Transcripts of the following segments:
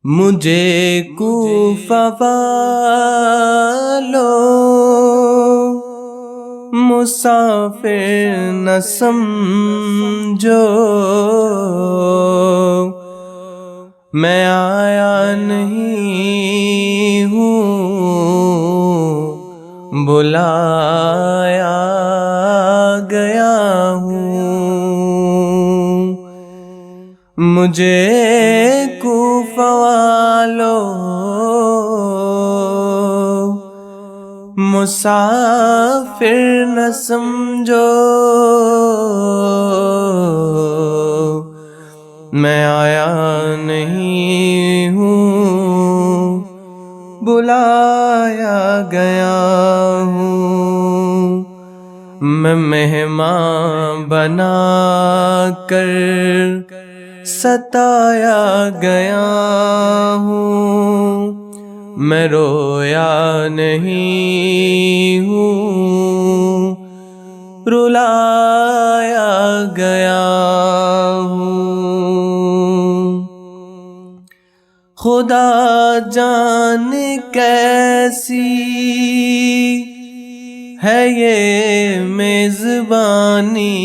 مجھے کوفہ والوں مسافر نہ سمجھو، میں آیا نہیں ہوں، بلایا گیا ہوں۔ مجھے کوفہ والوں مسافر نہ سمجھو، میں آیا نہیں ہوں، بلایا گیا ہوں۔ میں مہمان بنا کر ستایا گیا ہوں، میں رویا نہیں ہوں، رلایا گیا ہوں۔ خدا جانے کیسی ہے یہ میزبانی،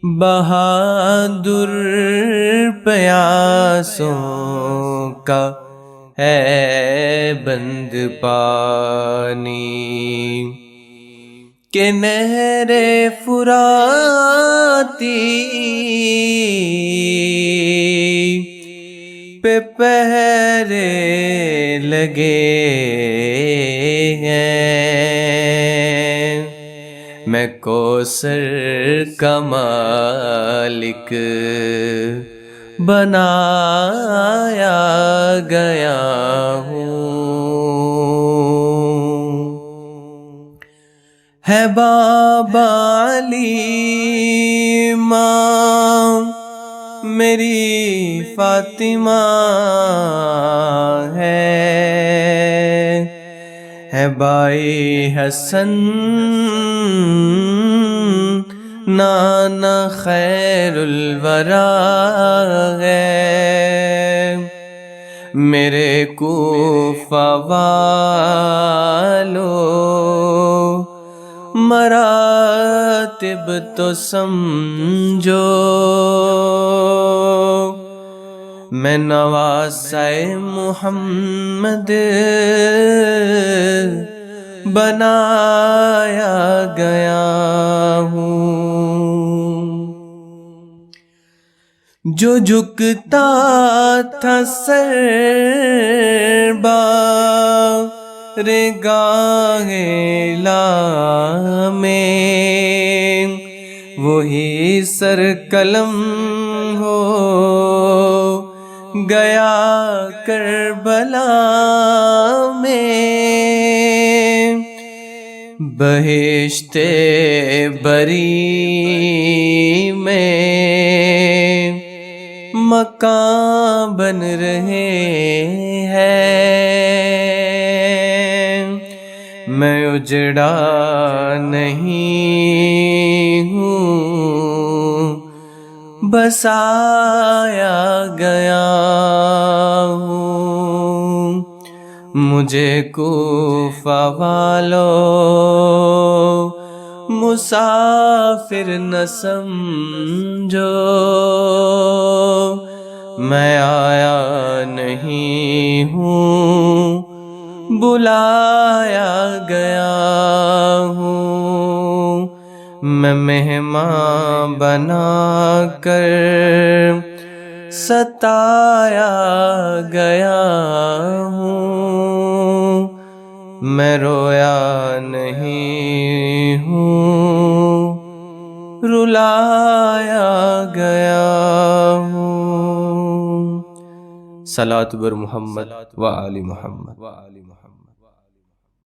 بہادر پیاسوں کا ہے بند پانی، کہ نہر فراتی پہ پہرے لگے ہیں، میں کوثر کا مالک بنایا گیا ہوں۔ ہے بابا علی ماں میری فاطمہ ہے بھائی حسن نانا خیر الورا ہے، میرے کوفہ والوں مراتب تو سمجھو، میں نواسہ محمد بنایا گیا ہوں۔ جو جھکتا تھا سر بار گاہ الہ میں، وہی سر قلم ہو گیا کربلا میں، بہشت بری میں مکان بن رہے ہیں، میں اجڑا نہیں ہوں، بسایا گیا ہوں۔ مجھے کوفہ والوں مسافر نہ سمجھو، میں آیا نہیں ہوں، بلایا گیا ہوں۔ میں مہمان بنا کر ستایا گیا ہوں، میں رویا نہیں ہوں، رلایا گیا ہوں۔ صلاۃ بر محمد و آل محمد۔